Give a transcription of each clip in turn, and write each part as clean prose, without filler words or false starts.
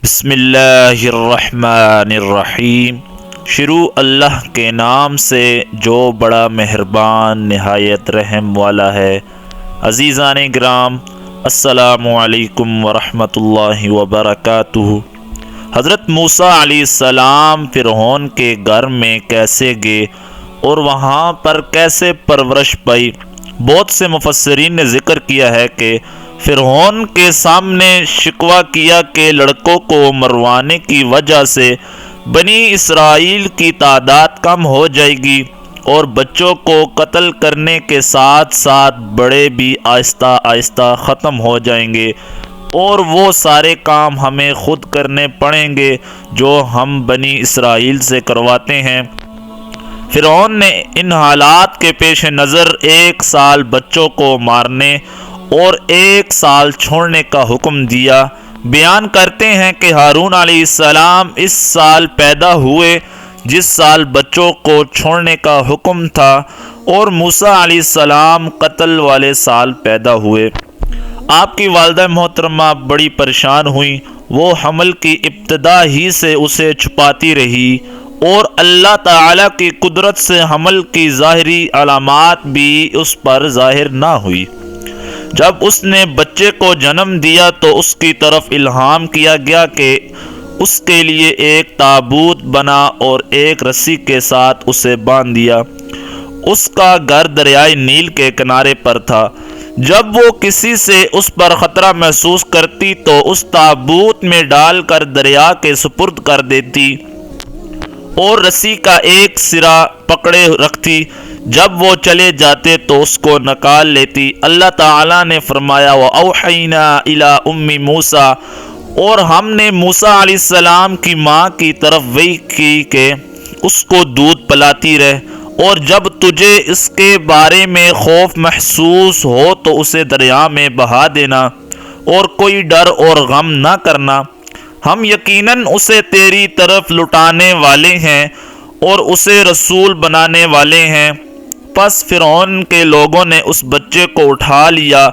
بسم اللہ الرحمن الرحیم۔ شروع اللہ کے نام سے جو بڑا مہربان نہایت رحم والا ہے۔ عزیزان گرام، السلام علیکم ورحمۃ اللہ وبرکاتہ۔ حضرت موسیٰ علیہ السلام فرعون کے گھر میں کیسے گئے اور وہاں پر کیسے پرورش پائی؟ بہت سے مفسرین نے ذکر کیا ہے کہ فرعون کے سامنے شکوہ کیا کہ لڑکوں کو مروانے کی وجہ سے بنی اسرائیل کی تعداد کم ہو جائے گی اور بچوں کو قتل کرنے کے ساتھ ساتھ بڑے بھی آہستہ آہستہ ختم ہو جائیں گے اور وہ سارے کام ہمیں خود کرنے پڑیں گے جو ہم بنی اسرائیل سے کرواتے ہیں۔ فرعون نے ان حالات کے پیش نظر 1 سال بچوں کو مارنے اور 1 سال چھوڑنے کا حکم دیا۔ بیان کرتے ہیں کہ ہارون علیہ السلام اس سال پیدا ہوئے جس سال بچوں کو چھوڑنے کا حکم تھا، اور موسیٰ علیہ السلام قتل والے سال پیدا ہوئے۔ آپ کی والدہ محترمہ بڑی پریشان ہوئیں، وہ حمل کی ابتدا ہی سے اسے چھپاتی رہی اور اللہ تعالیٰ کی قدرت سے حمل کی ظاہری علامات بھی اس پر ظاہر نہ ہوئی۔ جب اس نے بچے کو جنم دیا تو اس کی طرف الہام کیا گیا کہ اس کے لیے ایک تابوت بنا اور ایک رسی کے ساتھ اسے باندھ دیا۔ اس کا گھر دریائے نیل کے کنارے پر تھا۔ جب وہ کسی سے اس پر خطرہ محسوس کرتی تو اس تابوت میں ڈال کر دریا کے سپرد کر دیتی اور رسی کا ایک سرا پکڑے رکھتی۔ جب وہ چلے جاتے تو اس کو نکال لیتی۔ اللہ تعالیٰ نے فرمایا وَأَوْحَيْنَا إِلَىٰ أُمِّ مُوسَىٰ، اور ہم نے موسیٰ علیہ السلام کی ماں کی طرف وحی کی کہ اس کو دودھ پلاتی رہ، اور جب تجھے اس کے بارے میں خوف محسوس ہو تو اسے دریا میں بہا دینا اور کوئی ڈر اور غم نہ کرنا، ہم یقیناً اسے تیری طرف لٹانے والے ہیں اور اسے رسول بنانے والے ہیں۔ پس فرعون کے لوگوں نے اس بچے کو اٹھا لیا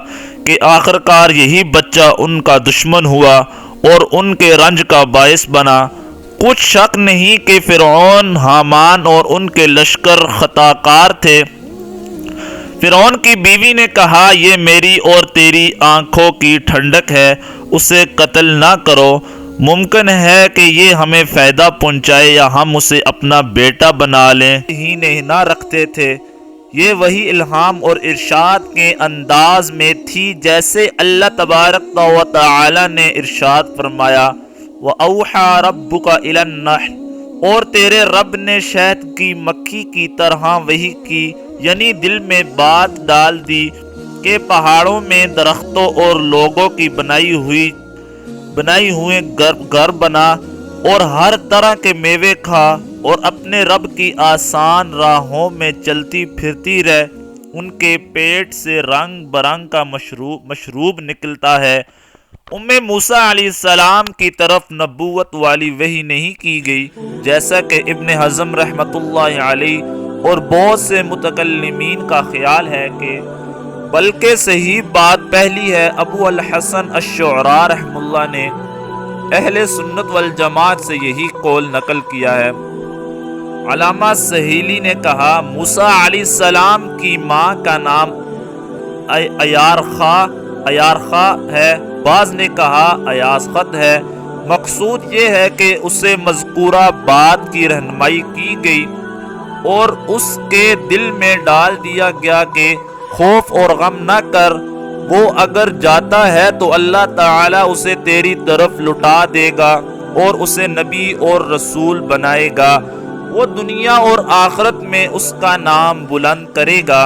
کہ آخرکار یہی بچہ ان کا دشمن ہوا اور ان کے رنج کا باعث بنا۔ کچھ شک نہیں کہ فرعون، حامان اور ان کے لشکر خطا کار تھے۔ فرعون کی بیوی نے کہا، یہ میری اور تیری آنکھوں کی ٹھنڈک ہے، اسے قتل نہ کرو، ممکن ہے کہ یہ ہمیں فائدہ پہنچائے یا ہم اسے اپنا بیٹا بنا لیں۔ ہی نہ رکھتے تھے۔ یہ وہی الہام اور ارشاد کے انداز میں تھی جیسے اللہ تبارک و تعالی نے ارشاد فرمایا وَأَوْحَىٰ رَبُّكَ إِلَى النَّحْلِ، اور تیرے رب نے شہد کی مکھی کی طرح وحی کی، یعنی دل میں بات ڈال دی کہ پہاڑوں میں درختوں اور لوگوں کی بنائی ہوئے گھر بنا اور ہر طرح کے میوے کھا اور اپنے رب کی آسان راہوں میں چلتی پھرتی رہ۔ ان کے پیٹ سے رنگ برنگ کا مشروب نکلتا ہے۔ موسیٰ علیہ السلام کی طرف نبوت والی وحی نہیں کی گئی جیسا کہ ابن حزم رحمۃ اللہ علیہ اور بہت سے متکلمین کا خیال ہے کہ بلکہ صحیح بات پہلی ہے۔ ابو الحسن الشعراء رحمہ اللہ نے اہل سنت والجماعت سے یہی قول نقل کیا ہے۔ علامہ سہیلی نے کہا، موسیٰ علیہ السلام کی ماں کا نام ایارخا ہے، بعض نے کہا ایاسخت ہے۔ مقصود یہ ہے کہ اسے مذکورہ بات کی رہنمائی کی گئی اور اس کے دل میں ڈال دیا گیا کہ خوف اور غم نہ کر، وہ اگر جاتا ہے تو اللہ تعالیٰ اسے تیری طرف لٹا دے گا اور اسے نبی اور رسول بنائے گا، وہ دنیا اور آخرت میں اس کا نام بلند کرے گا۔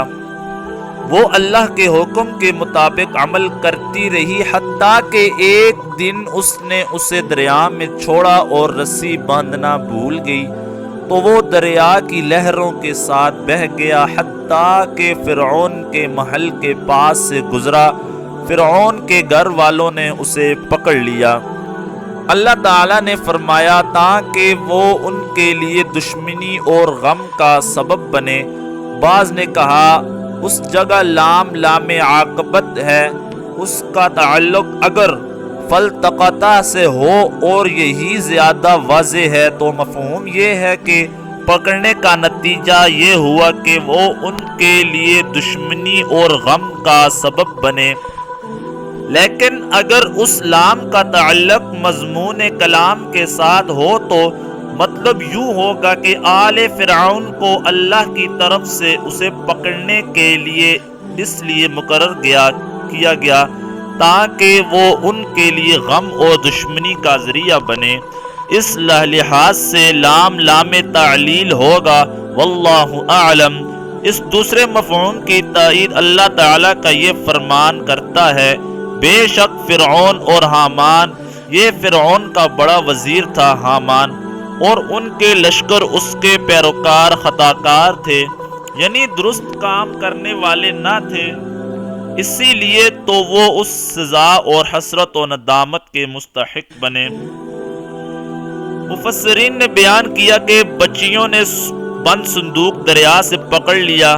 وہ اللہ کے حکم کے مطابق عمل کرتی رہی حتیٰ کہ ایک دن اس نے اسے دریا میں چھوڑا اور رسی باندھنا بھول گئی تو وہ دریا کی لہروں کے ساتھ بہہ گیا حتیٰ کہ فرعون کے محل کے پاس سے گزرا۔ فرعون کے گھر والوں نے اسے پکڑ لیا۔ اللہ تعالیٰ نے فرمایا تاکہ وہ ان کے لیے دشمنی اور غم کا سبب بنے۔ بعض نے کہا اس جگہ لام عاقبت ہے، اس کا تعلق اگر فلتقطہ سے ہو اور یہی زیادہ واضح ہے، تو مفہوم یہ ہے کہ پکڑنے کا نتیجہ یہ ہوا کہ وہ ان کے لیے دشمنی اور غم کا سبب بنے۔ لیکن اگر اس لام کا تعلق مضمون کلام کے ساتھ ہو تو مطلب یوں ہوگا کہ آل فرعون کو اللہ کی طرف سے اسے پکڑنے کے لیے اس لیے مقرر کیا گیا تاکہ وہ ان کے لیے غم اور دشمنی کا ذریعہ بنے۔ اس لحاظ سے لام تعلیل ہوگا، واللہ اعلم۔ اس دوسرے مفہوم کی تائید اللہ تعالیٰ کا یہ فرمان کرتا ہے، بے شک فرعون اور حامان، یہ فرعون کا بڑا وزیر تھا حامان، اور ان کے لشکر اس کے پیروکار خطاکار تھے، یعنی درست کام کرنے والے نہ تھے، اسی لیے تو وہ اس سزا اور حسرت و ندامت کے مستحق بنے۔ مفسرین نے بیان کیا کہ بچیوں نے بند صندوق دریا سے پکڑ لیا،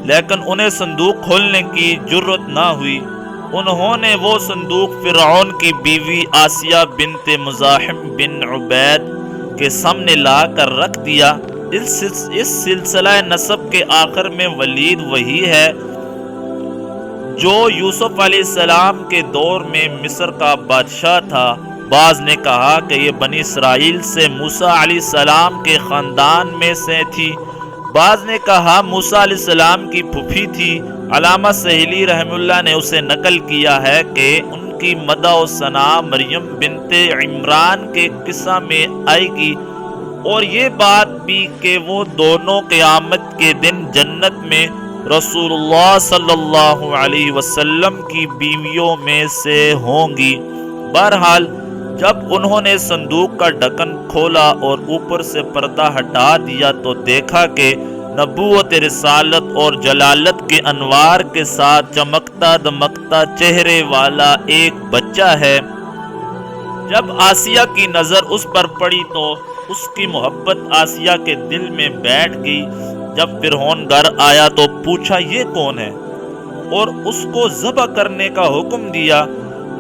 لیکن انہیں صندوق کھولنے کی جرت نہ ہوئی۔ انہوں نے وہ صندوق فرعون کی بیوی آسیہ بنت مزاحم بن عبید کے سامنے لا کر رکھ دیا۔ اس سلسلہ نسب کے آخر میں ولید وہی ہے جو یوسف علیہ السلام کے دور میں مصر کا بادشاہ تھا۔ بعض نے کہا کہ یہ بنی اسرائیل سے موسیٰ علیہ السلام کے خاندان میں سے تھی، بعض نے کہا موسیٰ علیہ السلام کی پھوپھی تھی۔ علامہ سہیلی رحم اللہ نے اسے نقل کیا ہے کہ ان کی مدح و ثنا مریم بنت عمران کے قصہ میں آئے گی، اور یہ بات بھی کہ وہ دونوں قیامت کے دن جنت میں رسول اللہ صلی اللہ علیہ وسلم کی بیویوں میں سے ہوں گی۔ بہرحال جب انہوں نے صندوق کا ڈھکن کھولا اور اوپر سے پردہ ہٹا دیا تو دیکھا کہ نبوت، رسالت اور جلالت کے انوار کے ساتھ چمکتا دمکتا چہرے والا ایک بچہ ہے۔ جب آسیہ کی نظر اس پر پڑی تو اس کی محبت آسیہ کے دل میں بیٹھ گئی۔ جب فرعون گھر آیا تو پوچھا یہ کون ہے، اور اس کو ذبح کرنے کا حکم دیا۔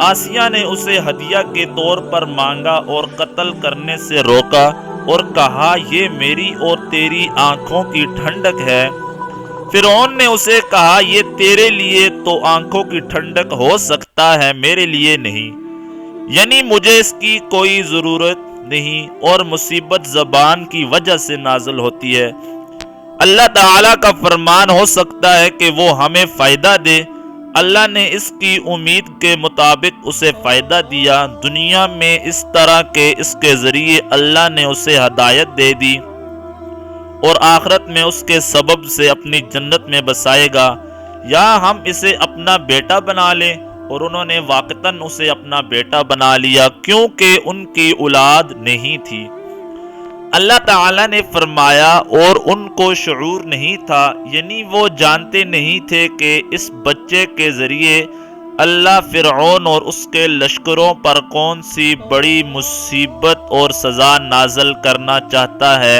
آسیہ نے اسے ہدیہ کے طور پر مانگا اور قتل کرنے سے روکا اور کہا یہ میری اور تیری آنکھوں کی ٹھنڈک ہے۔ فرعون نے اسے کہا یہ تیرے لیے تو آنکھوں کی ٹھنڈک ہو سکتا ہے، میرے لیے نہیں، یعنی مجھے اس کی کوئی ضرورت نہیں، اور مصیبت زبان کی وجہ سے نازل ہوتی ہے۔ اللہ تعالیٰ کا فرمان ہو سکتا ہے کہ وہ ہمیں فائدہ دے۔ اللہ نے اس کی امید کے مطابق اسے فائدہ دیا، دنیا میں اس طرح کہ اس کے ذریعے اللہ نے اسے ہدایت دے دی، اور آخرت میں اس کے سبب سے اپنی جنت میں بسائے گا، یا ہم اسے اپنا بیٹا بنا لیں، اور انہوں نے واقعتاً اسے اپنا بیٹا بنا لیا کیونکہ ان کی اولاد نہیں تھی۔ اللہ تعالیٰ نے فرمایا اور ان کو شعور نہیں تھا، یعنی وہ جانتے نہیں تھے کہ اس بچے کے ذریعے اللہ فرعون اور اس کے لشکروں پر کون سی بڑی مصیبت اور سزا نازل کرنا چاہتا ہے۔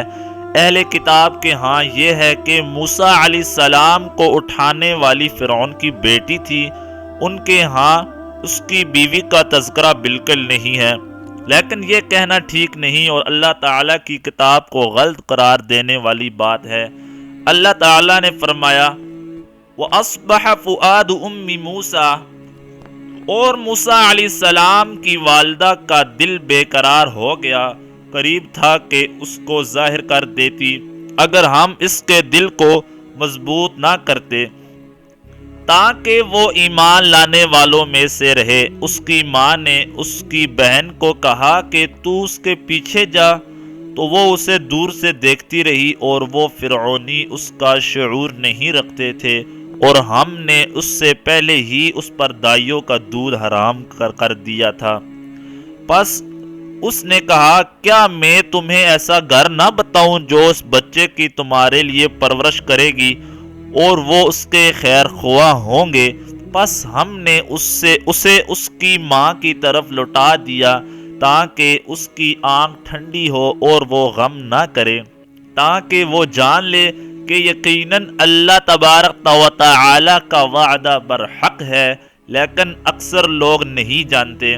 اہل کتاب کے ہاں یہ ہے کہ موسیٰ علیہ السلام کو اٹھانے والی فرعون کی بیٹی تھی، ان کے ہاں اس کی بیوی کا تذکرہ بالکل نہیں ہے، لیکن یہ کہنا ٹھیک نہیں اور اللہ تعالیٰ کی کتاب کو غلط قرار دینے والی بات ہے۔ اللہ تعالیٰ نے فرمایا وَأَصْبَحَ فُؤَادُ أُمِّ مُوسَىٰ، اور موسیٰ علیہ السلام کی والدہ کا دل بے قرار ہو گیا، قریب تھا کہ اس کو ظاہر کر دیتی اگر ہم اس کے دل کو مضبوط نہ کرتے تاکہ وہ ایمان لانے والوں میں سے رہے۔ اس کی ماں نے اس کی بہن کو کہا کہ تو اس کے پیچھے جا، تو وہ اسے دور سے دیکھتی رہی، اور وہ فرعونی اس کا شعور نہیں رکھتے تھے، اور ہم نے اس سے پہلے ہی اس پر دائیوں کا دودھ حرام کر دیا تھا۔ پس اس نے کہا کیا میں تمہیں ایسا گھر نہ بتاؤں جو اس بچے کی تمہارے لیے پرورش کرے گی اور وہ اس کے خیر خواہ ہوں گے۔ پس ہم نے اسے اس کی ماں کی طرف لوٹا دیا تاکہ اس کی آنکھ ٹھنڈی ہو اور وہ غم نہ کرے، تاکہ وہ جان لے کہ یقیناً اللہ تبارک و تعالی کا وعدہ برحق ہے، لیکن اکثر لوگ نہیں جانتے۔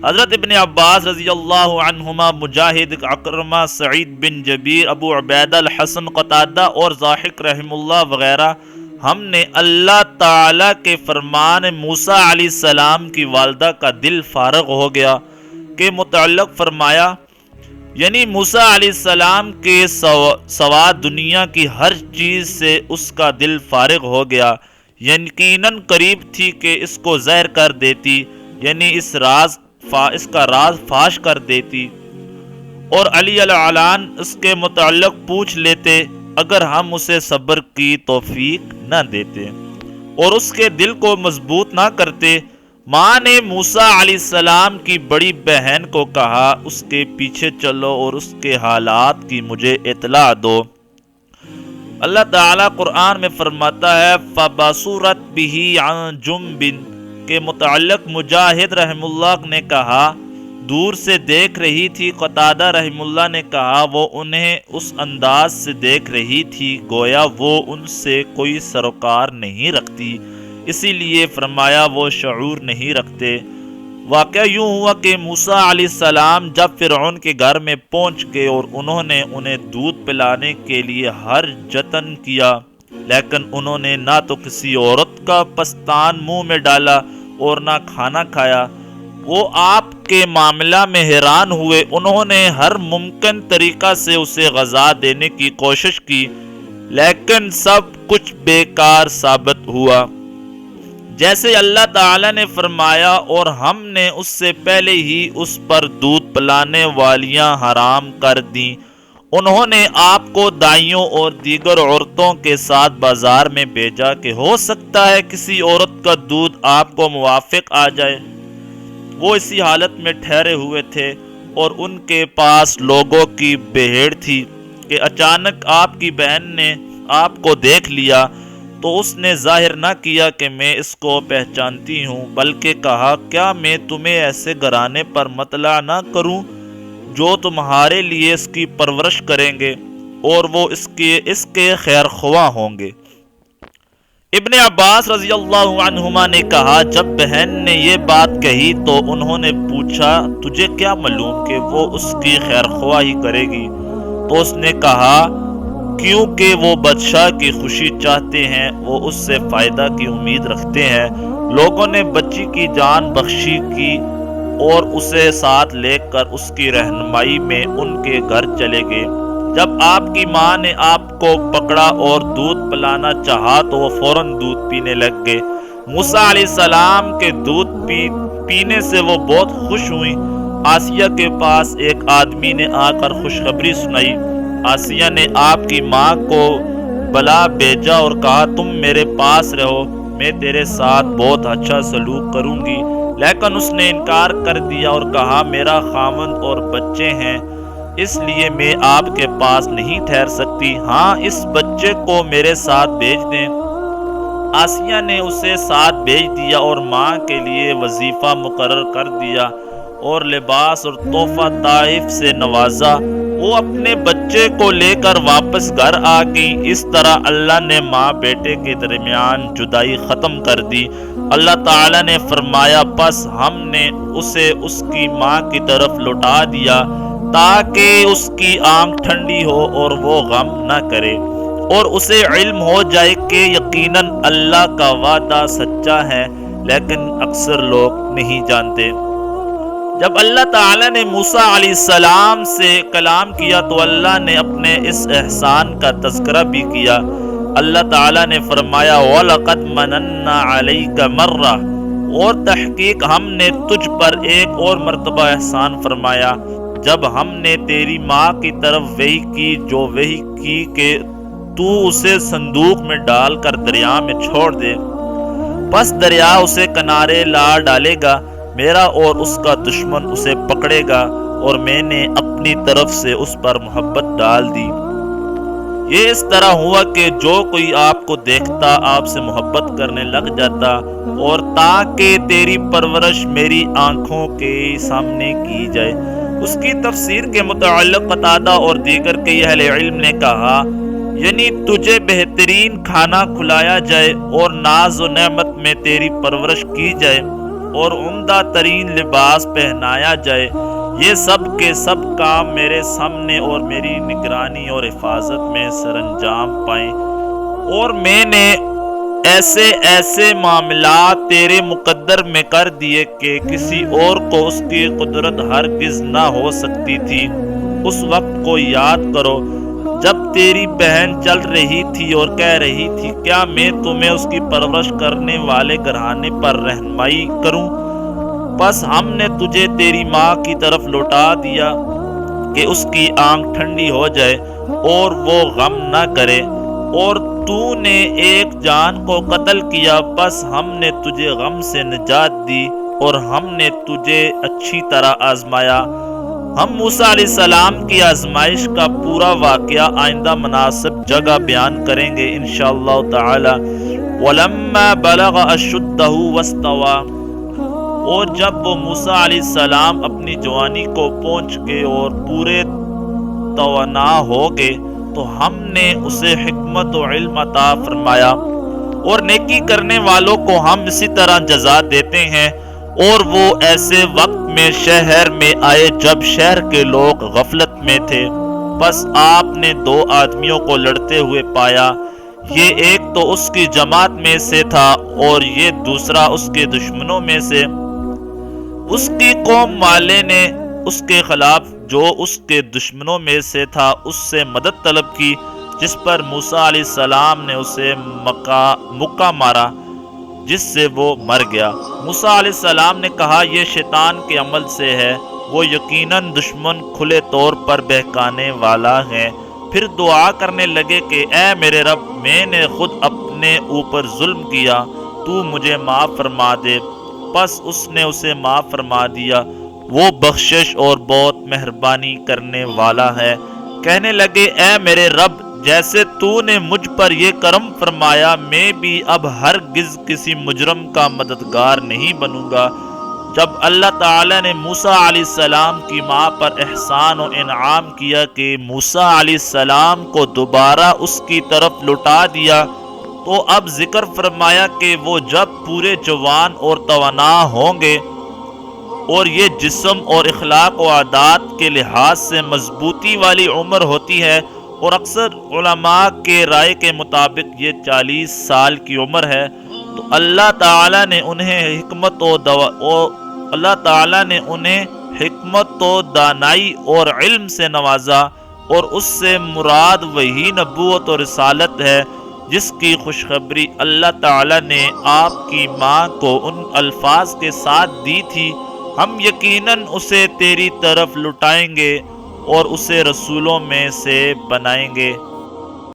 حضرت ابن عباس رضی اللہ عنہما، مجاہد، عکرمہ، سعید بن جبیر، ابو عبیدہ الحسن، قتادہ اور ضاحک رحم اللہ وغیرہ، ہم نے اللہ تعالیٰ کے فرمان موسیٰ علیہ السلام کی والدہ کا دل فارغ ہو گیا کے متعلق فرمایا، یعنی موسیٰ علیہ السلام کے سوا دنیا کی ہر چیز سے اس کا دل فارغ ہو گیا، یقیناً قریب تھی کہ اس کو زہر کر دیتی، یعنی اس کا راز فاش کر دیتی، اور علی العلان اس کے متعلق پوچھ لیتے اگر ہم اسے صبر کی توفیق نہ دیتے اور اس کے دل کو مضبوط نہ کرتے۔ ماں نے موسیٰ علیہ السلام کی بڑی بہن کو کہا اس کے پیچھے چلو اور اس کے حالات کی مجھے اطلاع دو۔ اللہ تعالیٰ قرآن میں فرماتا ہے فَبَصُرَتْ بِهِ عَنْ جُنْبٍ کے متعلق مجاہد رحم اللہ نے کہا دور سے دیکھ رہی تھی، قتادہ رحم اللہ نے کہا وہ انہیں اس انداز سے دیکھ رہی تھی گویا وہ ان سے کوئی سروکار نہیں رکھتی، اسی لیے فرمایا وہ شعور نہیں رکھتے۔ واقعہ یوں ہوا کہ موسیٰ علیہ السلام جب فرعون کے گھر میں پہنچ گئے اور انہوں نے انہیں دودھ پلانے کے لیے ہر جتن کیا، لیکن انہوں نے نہ تو کسی عورت کا پستان منہ میں ڈالا اور نہ کھانا کھایا۔ وہ آپ کے معاملہ میں حیران ہوئے، انہوں نے ہر ممکن طریقہ سے اسے غذا دینے کی کوشش کی، لیکن سب کچھ بیکار ثابت ہوا۔ جیسے اللہ تعالیٰ نے فرمایا اور ہم نے اس سے پہلے ہی اس پر دودھ پلانے والیاں حرام کر دیں، انہوں نے آپ کو دائیوں اور دیگر عورتوں کے ساتھ بازار میں بھیجا کہ ہو سکتا ہے کسی عورت کا دودھ آپ کو موافق آ جائے۔ وہ اسی حالت میں ٹھہرے ہوئے تھے اور ان کے پاس لوگوں کی بھیڑ تھی کہ اچانک آپ کی بہن نے آپ کو دیکھ لیا تو اس نے ظاہر نہ کیا کہ میں اس کو پہچانتی ہوں، بلکہ کہا کیا میں تمہیں ایسے گھرانے پر مطلع نہ کروں جو تمہارے لیے اس کی پرورش کریں گے اور وہ اس کے خیر خواہ ہوں گے۔ ابن عباس رضی اللہ عنہما نے کہا جب بہن نے یہ بات کہی تو انہوں نے پوچھا تجھے کیا معلوم کہ وہ اس کی خیر خواہی کرے گی؟ تو اس نے کہا کیونکہ وہ بادشاہ کی خوشی چاہتے ہیں، وہ اس سے فائدہ کی امید رکھتے ہیں۔ لوگوں نے بچی کی جان بخشی کی اور اسے ساتھ لے کر اس کی رہنمائی میں ان کے گھر چلے گئے۔ جب آپ کی ماں نے آپ کو پکڑا اور دودھ پلانا چاہا تو وہ فوراً دودھ پینے لگ گئے۔ موسیٰ علیہ السلام کے دودھ پینے سے وہ بہت خوش ہوئیں۔ آسیہ کے پاس ایک آدمی نے آ کر خوشخبری سنائی۔ آسیہ نے آپ کی ماں کو بلا بھیجا اور کہا تم میرے پاس رہو، میں تیرے ساتھ بہت اچھا سلوک کروں گی، لیکن اس نے انکار کر دیا اور کہا میرا خاوند اور بچے ہیں، اس لیے میں آپ کے پاس نہیں ٹھہر سکتی، ہاں اس بچے کو میرے ساتھ بھیج دیں۔ آسیہ نے اسے ساتھ بھیج دیا اور ماں کے لیے وظیفہ مقرر کر دیا اور لباس اور تحفہ طائف سے نوازا۔ وہ اپنے بچے کو لے کر واپس گھر آ گئی۔ اس طرح اللہ نے ماں بیٹے کے درمیان جدائی ختم کر دی۔ اللہ تعالیٰ نے فرمایا پس ہم نے اسے اس کی ماں کی طرف لوٹا دیا تاکہ اس کی آنکھ ٹھنڈی ہو اور وہ غم نہ کرے اور اسے علم ہو جائے کہ یقیناً اللہ کا وعدہ سچا ہے، لیکن اکثر لوگ نہیں جانتے۔ جب اللہ تعالیٰ نے موسیٰ علیہ السلام سے کلام کیا تو اللہ نے اپنے اس احسان کا تذکرہ بھی کیا۔ اللہ تعالیٰ نے فرمایا وَلَقَدْ مَنَنَّا عَلَيْكَ مَرَّةً، اور تحقیق ہم نے تجھ پر ایک اور مرتبہ احسان فرمایا جب ہم نے تیری ماں کی طرف وحی کی جو وحی کی کہ تو اسے صندوق میں ڈال کر دریا میں چھوڑ دے، پس دریا اسے کنارے لا ڈالے گا، میرا اور اس کا دشمن اسے پکڑے گا اور میں نے اپنی طرف سے اس پر محبت ڈال دی۔ یہ اس طرح ہوا کہ جو کوئی آپ کو دیکھتا آپ سے محبت کرنے لگ جاتا، اور تاکہ تیری پرورش میری آنکھوں کے سامنے کی جائے۔ اس کی تفسیر کے متعلق قتادہ اور دیگر کئی اہل علم نے کہا یعنی تجھے بہترین کھانا کھلایا جائے اور ناز و نعمت میں تیری پرورش کی جائے، اور عمدہ ترین لباس پہنایا جائے، یہ سب کے سب کام میرے سامنے اور میری نگرانی اور حفاظت میں سر انجام پائیں، اور میں نے ایسے ایسے معاملات تیرے مقدر میں کر دیے کہ کسی اور کو اس کی قدرت ہرگز نہ ہو سکتی تھی۔ اس وقت کو یاد کرو جب تیری بہن چل رہی تھی اور کہہ رہی تھی، کیا میں تمہیں اس کی پرورش کرنے والے گھرانے پر رہنمائی کروں؟ بس ہم نے تجھے تیری ماں کی طرف لوٹا دیا کہ اس کی آنکھ ٹھنڈی ہو جائے اور وہ غم نہ کرے، اور تو نے ایک جان کو قتل کیا، بس ہم نے تجھے غم سے نجات دی اور ہم نے تجھے اچھی طرح آزمایا۔ ہم موسیٰ علیہ السلام کی آزمائش کا پورا واقعہ آئندہ مناسب جگہ بیان کریں گے انشاءاللہ تعالی۔ وَلَمَّا بَلَغَ أَشُدَّهُ وَاسْتَوَىٰ، اور جب وہ موسیٰ علیہ السلام اپنی جوانی کو پہنچ گئے اور پورے توانا ہو گئے، تو ہم نے اسے حکمت و علم عطا فرمایا، اور نیکی کرنے والوں کو ہم اسی طرح جزا دیتے ہیں۔ اور وہ ایسے وقت میں شہر میں آئے جب شہر کے لوگ غفلت میں تھے، بس آپ نے دو آدمیوں کو لڑتے ہوئے پایا، یہ ایک تو اس کی جماعت میں سے تھا اور یہ دوسرا اس کے دشمنوں میں سے۔ اس کی قوم والے نے اس کے خلاف جو اس کے دشمنوں میں سے تھا اس سے مدد طلب کی، جس پر موسیٰ علیہ السلام نے اسے مکہ مارا، جس سے وہ مر گیا۔ موسیٰ علیہ السلام نے کہا، یہ شیطان کے عمل سے ہے، وہ یقیناً دشمن کھلے طور پر بہکانے والا ہے۔ پھر دعا کرنے لگے کہ اے میرے رب، میں نے خود اپنے اوپر ظلم کیا، تو مجھے معاف فرما دے۔ پس اس نے اسے معاف فرما دیا، وہ بخشش اور بہت مہربانی کرنے والا ہے۔ کہنے لگے، اے میرے رب، جیسے تو نے مجھ پر یہ کرم فرمایا، میں بھی اب ہرگز کسی مجرم کا مددگار نہیں بنوں گا۔ جب اللہ تعالیٰ نے موسیٰ علیہ السلام کی ماں پر احسان و انعام کیا کہ موسیٰ علیہ السلام کو دوبارہ اس کی طرف لوٹا دیا، تو اب ذکر فرمایا کہ وہ جب پورے جوان اور توانا ہوں گے اور یہ جسم اور اخلاق و عادات کے لحاظ سے مضبوطی والی عمر ہوتی ہے، اور اکثر علماء کے رائے کے مطابق یہ 40 سال کی عمر ہے، تو اللہ تعالیٰ نے انہیں حکمت و دانائی اور علم سے نوازا، اور اس سے مراد وہی نبوت اور رسالت ہے جس کی خوشخبری اللہ تعالیٰ نے آپ کی ماں کو ان الفاظ کے ساتھ دی تھی، ہم یقیناً اسے تیری طرف لٹائیں گے اور اسے رسولوں میں سے بنائیں گے۔